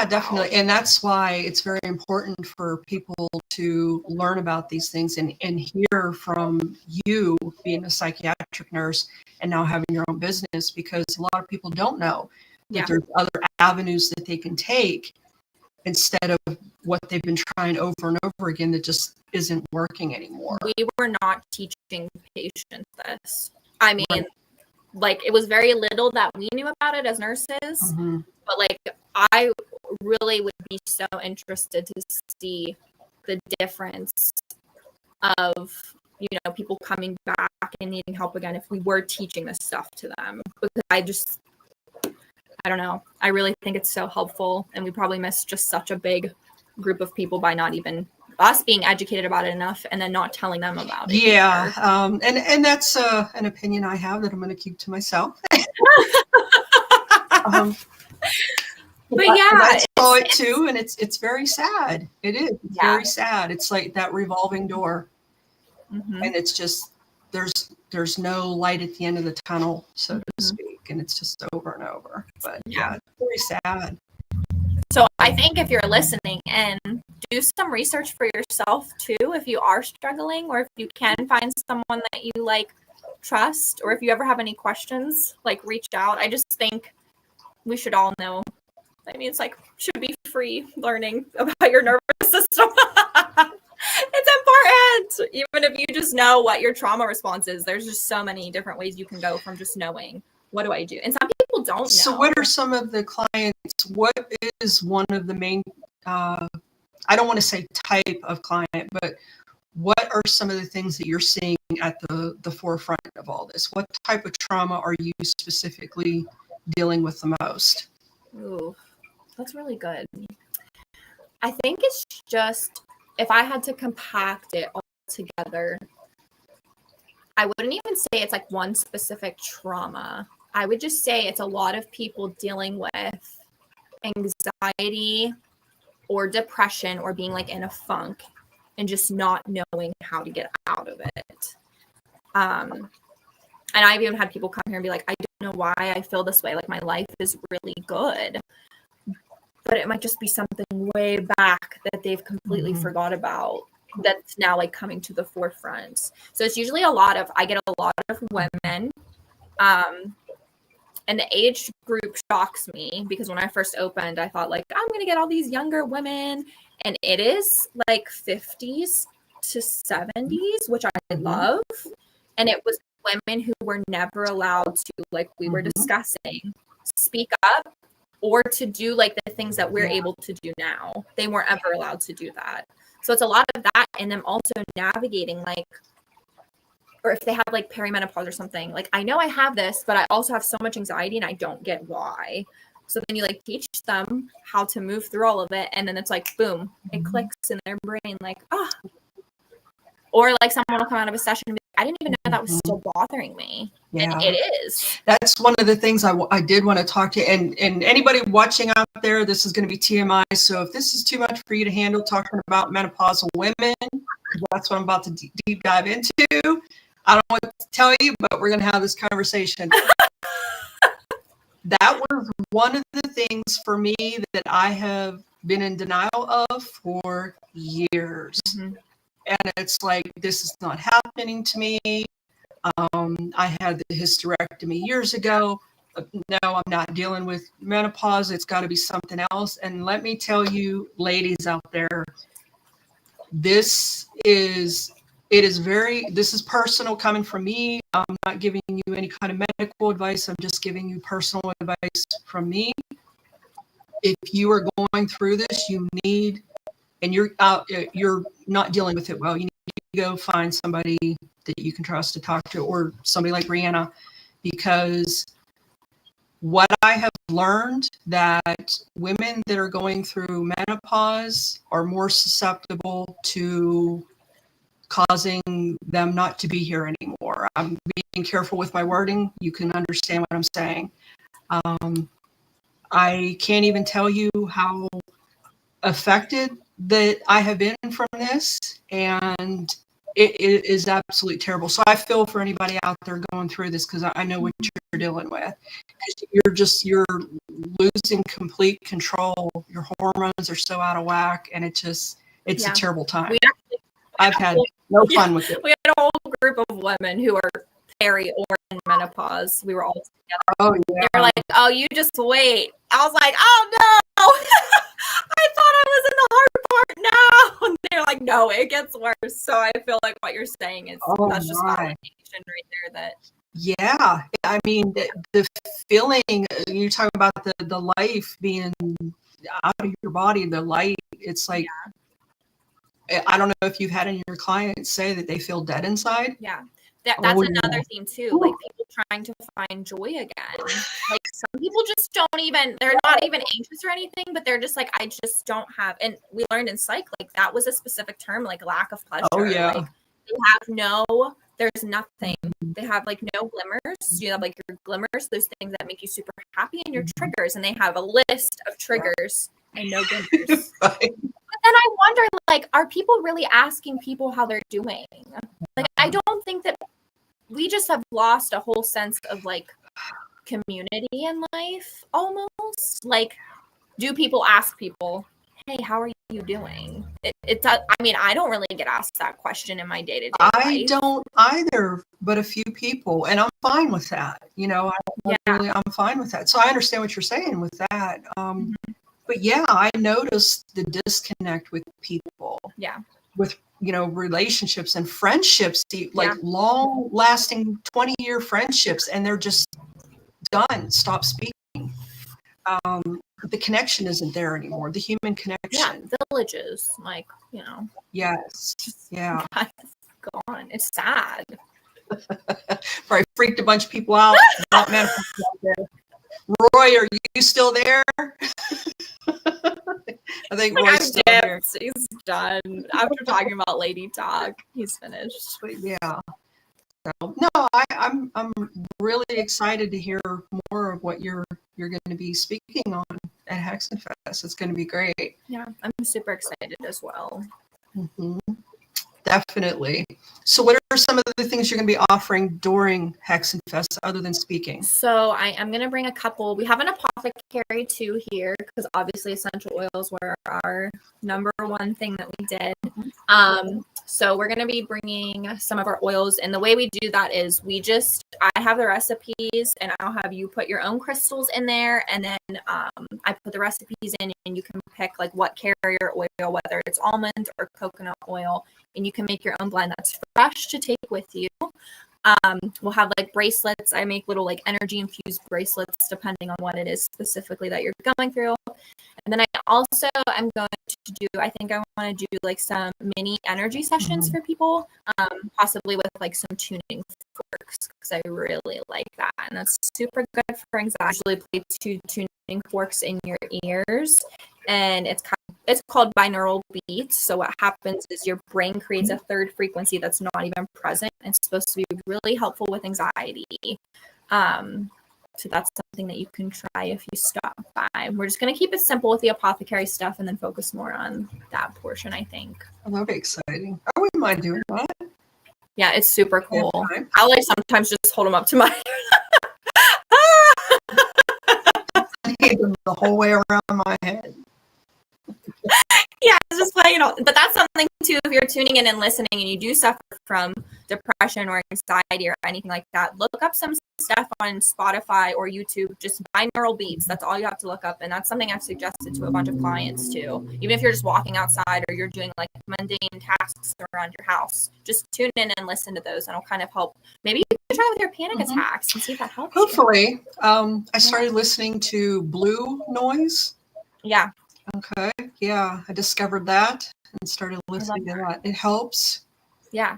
Speaker 1: definitely. And that's why it's very important for people to learn about these things and hear from you being a psychiatric nurse and now having your own business, because a lot of people don't know that there's other avenues that they can take instead of what they've been trying over and over again that just isn't working anymore.
Speaker 2: We were not teaching patients this. I mean, like it was very little that we knew about it as nurses, but like I really would be so interested to see the difference of, you know, people coming back and needing help again if we were teaching this stuff to them. Because I don't know. I really think it's so helpful, and we probably missed just such a big group of people by not even us being educated about it enough and then not telling them about it.
Speaker 1: And that's an opinion I have that I'm going to keep to myself.
Speaker 2: But I
Speaker 1: saw it too, and it's very sad. It is very sad. It's like that revolving door, and it's just there's no light at the end of the tunnel, so to speak. and it's just over and over. But yeah, it's very sad.
Speaker 2: So I think if you're listening, and do some research for yourself too, if you are struggling, or if you can find someone that you like trust, or if you ever have any questions, like reach out. I just think we should all know. I mean, it's like should be free learning about your nervous system. It's important. Even if you just know what your trauma response is, there's just so many different ways you can go from just knowing what do I do. And some people don't know.
Speaker 1: So what are some of the clients, what is one of the main, I don't want to say type of client, but what are some of the things that you're seeing at the forefront of all this? What type of trauma are you specifically dealing with the most?
Speaker 2: Ooh, that's really good. I think it's just, if I had to compact it all together, I wouldn't even say it's like one specific trauma. I would just say it's a lot of people dealing with anxiety or depression or being like in a funk and just not knowing how to get out of it. And I've even had people come here and be like, I don't know why I feel this way. Like my life is really good, but it might just be something way back that they've completely forgot about that's now like coming to the forefront. So it's usually I get a lot of women, and the age group shocks me because when I first opened, I thought like, I'm going to get all these younger women, and it is like 50s to 70s, which I love. And it was women who were never allowed to, like we were discussing, speak up or to do like the things that we're able to do now. They weren't ever allowed to do that. So it's a lot of that, and them also navigating like, or if they have like perimenopause or something, like I know I have this, but I also have so much anxiety and I don't get why. So then you like teach them how to move through all of it. And then it's like, boom, it clicks in their brain like, or like someone will come out of a session and be like, I didn't even know that was still bothering me.
Speaker 1: Yeah.
Speaker 2: And it is.
Speaker 1: That's one of the things I did want to talk to you. And anybody watching out there, this is going to be TMI. So if this is too much for you to handle, talking about menopausal women, that's what I'm about to deep dive into. I don't want to tell you, but we're going to have this conversation. That was one of the things for me that I have been in denial of for years. And it's like, this is not happening to me. I had the hysterectomy years ago. No, I'm not dealing with menopause. It's got to be something else. And let me tell you, ladies out there, this is personal coming from me. I'm not giving you any kind of medical advice. I'm just giving you personal advice from me. If you are going through this, you need, and you're not dealing with it well, you need to go find somebody that you can trust to talk to, or somebody like Bryanna, because what I have learned that women that are going through menopause are more susceptible to causing them not to be here anymore. I'm being careful with my wording. You can understand what I'm saying. I can't even tell you how affected that I have been from this, and it is absolutely terrible. So I feel for anybody out there going through this, because I know what you're dealing with. You're losing complete control. Your hormones are so out of whack, and it's a terrible time. I've had no fun with it.
Speaker 2: We had a whole group of women who are peri or in menopause. We were all together.
Speaker 1: Oh, yeah.
Speaker 2: They were like, oh, you just wait. I was like, oh, no. I thought I was in the hard part now. And they're like, no, it gets worse. So I feel like what you're saying is that's just validation right there. That
Speaker 1: yeah, I mean, the feeling, you're talking about the life being out of your body, the light, it's like, I don't know if you've had any of your clients say that they feel dead inside.
Speaker 2: Yeah. That's another theme too. Like people trying to find joy again. Like some people just don't even, they're not even anxious or anything, but they're just like, I just don't have, and we learned in psych, like that was a specific term, like lack of pleasure.
Speaker 1: Oh yeah.
Speaker 2: Like they have there's nothing. They have like no glimmers. You have like your glimmers, those things that make you super happy, and your triggers, and they have a list of triggers and no glimmers. Right. But then I wonder, like, are people really asking people how they're doing? Like, I don't think that we just have lost a whole sense of like community in life almost. Like, do people ask people, hey, how are you doing? I mean, I don't really get asked that question in my day-to-day
Speaker 1: I
Speaker 2: life.
Speaker 1: don't either, but a few people, and I'm fine with that. I'm fine with that. So I understand what you're saying with that. But yeah, I noticed the disconnect with people.
Speaker 2: Yeah.
Speaker 1: With relationships and friendships, like long lasting 20-year friendships, and they're just done, stop speaking. The connection isn't there anymore, the human connection.
Speaker 2: Villages,
Speaker 1: Yes. Yeah.
Speaker 2: It's gone. It's sad.
Speaker 1: Probably freaked a bunch of people out. Not manifesting out there. Roy, are you still there? I think Roy's still there.
Speaker 2: He's done. After talking about Lady Talk, he's finished.
Speaker 1: But yeah. So, no, I'm really excited to hear more of what you're going to be speaking on at HeXenfest. It's going to be great.
Speaker 2: Yeah, I'm super excited as well.
Speaker 1: Mm-hmm. Definitely. So what are some of the things you're going to be offering during HeXenfest other than speaking?
Speaker 2: So I am going to bring a couple. We have an apothecary too here because obviously essential oils were our number one thing that we did. So we're going to be bringing some of our oils, and the way we do that is I have the recipes and I'll have you put your own crystals in there, and then I put the recipes in and you can pick like what carrier oil, whether it's almond or coconut oil, and you can make your own blend that's fresh to take with you. We'll have like bracelets. I make little like energy infused bracelets depending on what it is specifically that you're going through. And then I also am going to do, I think I want to do like some mini energy sessions for people, possibly with like some tuning forks, because I really like that. And that's super good for anxiety. I usually play 2 tuning forks in your ears, and it's called binaural beats. So what happens is your brain creates a third frequency that's not even present. It's supposed to be really helpful with anxiety. So that's something that you can try if you stop by. We're just going to keep it simple with the apothecary stuff and then focus more on that portion, I think.
Speaker 1: Oh, that'll be exciting. I wouldn't mind doing that.
Speaker 2: Yeah, it's super cool. I like sometimes just hold them up to my
Speaker 1: the whole way around my head.
Speaker 2: Yeah, it's just like, but that's something too, if you're tuning in and listening and you do suffer from depression or anxiety or anything like that, look up some stuff on Spotify or YouTube, just binaural beats. That's all you have to look up. And that's something I've suggested to a bunch of clients too. Even if you're just walking outside or you're doing like mundane tasks around your house, just tune in and listen to those, and it'll kind of help. Maybe you can try with your panic attacks and see if that helps.
Speaker 1: Hopefully. I started listening to blue noise.
Speaker 2: Yeah.
Speaker 1: Okay. Yeah. I discovered that and started listening to that. It helps.
Speaker 2: Yeah.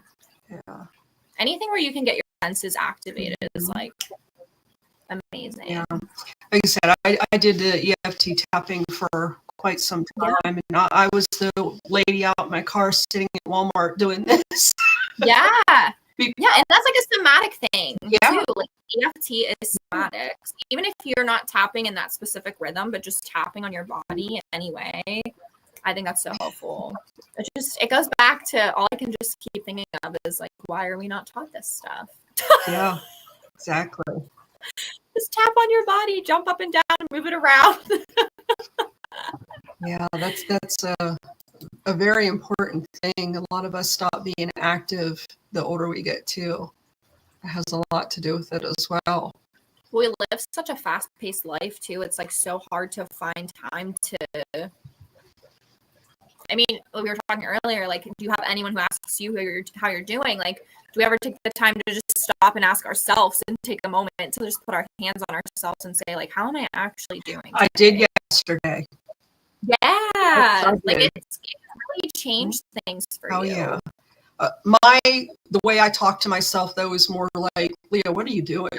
Speaker 1: Yeah.
Speaker 2: Anything where you can get your senses activated is like amazing.
Speaker 1: Yeah. Like I said, I did the EFT tapping for quite some time, and I was the lady out in my car sitting at Walmart doing this.
Speaker 2: Yeah. Yeah, and that's like a somatic thing too. Like EFT is somatic. Even if you're not tapping in that specific rhythm, but just tapping on your body anyway, I think that's so helpful. It goes back to all I can just keep thinking of is like, why are we not taught this stuff?
Speaker 1: Yeah, exactly.
Speaker 2: Just tap on your body, jump up and down, and move it around.
Speaker 1: Yeah, that's a very important thing. A lot of us stop being active the older we get too. It has a lot to do with it as well.
Speaker 2: We live such a fast-paced life too. It's like so hard to find time to. I mean, we were talking earlier, like, do you have anyone who asks you how you're doing? Like, do we ever take the time to just stop and ask ourselves and take a moment to just put our hands on ourselves and say, like, how am I actually doing today?
Speaker 1: I did yesterday.
Speaker 2: Yeah. Like, it's really changed things for you. Oh,
Speaker 1: yeah. The way I talk to myself, though, is more like, Leah, what are you doing?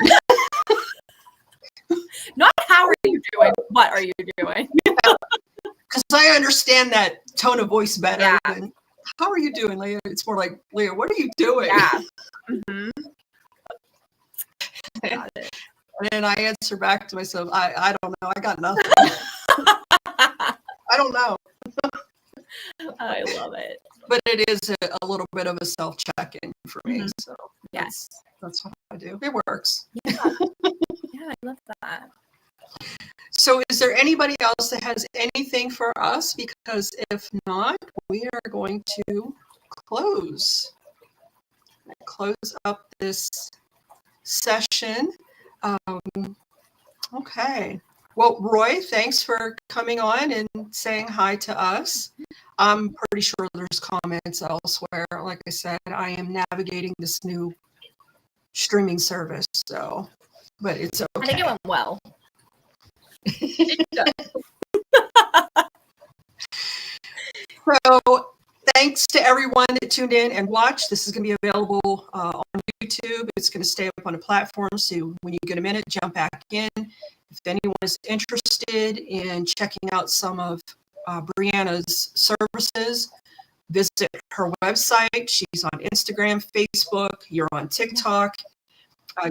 Speaker 2: Not how are you doing, what are you doing?
Speaker 1: Because I understand that tone of voice better than, how are you doing, Leah? It's more like, Leah, what are you doing?
Speaker 2: Yeah. Mm-hmm.
Speaker 1: Got it. And then I answer back to myself, I don't know. I got nothing. I don't know.
Speaker 2: I love it.
Speaker 1: But it is a little bit of a self-check-in for me. So
Speaker 2: yes,
Speaker 1: that's what I do. It works.
Speaker 2: Yeah, I love
Speaker 1: So is there anybody else that has anything for us? Because if not, we are going to close up this session. Okay. Well, Roy, thanks for coming on and saying hi to us. I'm pretty sure there's comments elsewhere. Like I said, I am navigating this new streaming service, so, but it's okay.
Speaker 2: I think it went well.
Speaker 1: So thanks to everyone that tuned in and watched. This is going to be available on YouTube. It's going to stay up on a platform, so when you get a minute, jump back in. If anyone is interested in checking out some of Bryanna's services, visit her website. She's on Instagram, Facebook. You're on TikTok.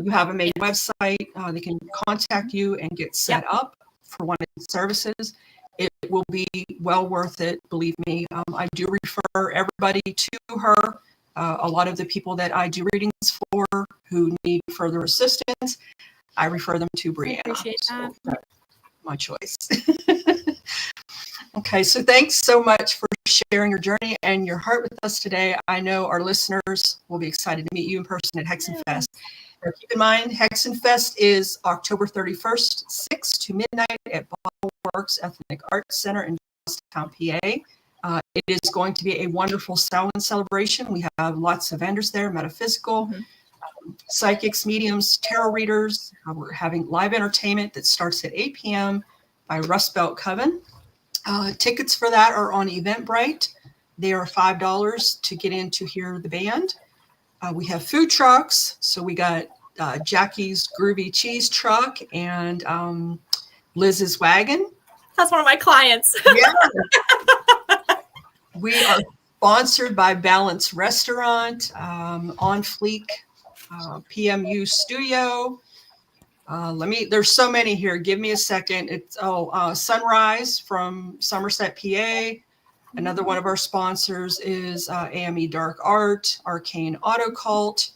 Speaker 1: You have a main website. They can contact you and get set up for one of the services. It will be well worth it, believe me. I do refer everybody to her. A lot of the people that I do readings for who need further assistance, I refer them to Bryanna.
Speaker 2: I appreciate that.
Speaker 1: So that's my choice. Okay, so thanks so much for sharing your journey and your heart with us today. I know our listeners will be excited to meet you in person at HeXenfest. Now, keep in mind, HeXenfest is October 31st, 6 to midnight at Works Ethnic Arts Center in Johnstown, PA. It is going to be a wonderful Samhain celebration. We have lots of vendors there, metaphysical, psychics, mediums, tarot readers. We're having live entertainment that starts at 8 p.m. by Rust Belt Coven. Tickets for that are on Eventbrite. They are $5 to get in to hear the band. We have food trucks. So we got Jackie's Groovy Cheese Truck and Liz's Wagon.
Speaker 2: That's one of my clients.
Speaker 1: Yeah. We are sponsored by Balance Restaurant, On Fleek, PMU Studio. There's so many here. Give me a second. It's Sunrise from Somerset, PA. Another one of our sponsors is AME Dark Art, Arcane Auto Cult.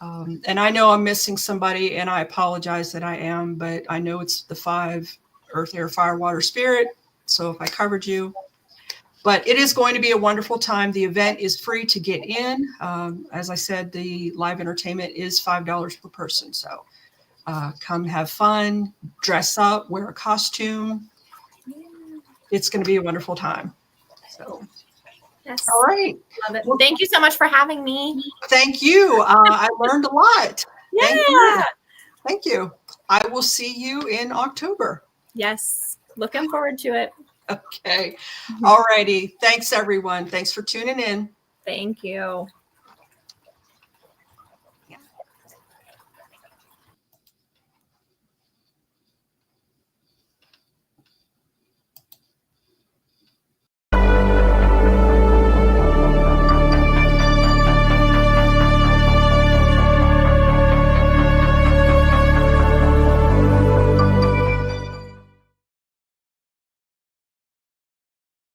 Speaker 1: And I know I'm missing somebody, and I apologize that I am, but I know it's the 5 Earth, Air, Fire, Water, Spirit. So if I covered you. But it is going to be a wonderful time. The event is free to get in. As I said, the live entertainment is $5 per person. So come have fun, dress up, wear a costume. It's going to be a wonderful time. So,
Speaker 2: yes.
Speaker 1: All right.
Speaker 2: Love it. Well, thank you so much for having me.
Speaker 1: Thank you. I learned a lot.
Speaker 2: Yeah.
Speaker 1: Thank you. Thank you. I will see you in October.
Speaker 2: Yes. Looking forward to it.
Speaker 1: Okay. All righty. Thanks, everyone. Thanks for tuning in.
Speaker 2: Thank you.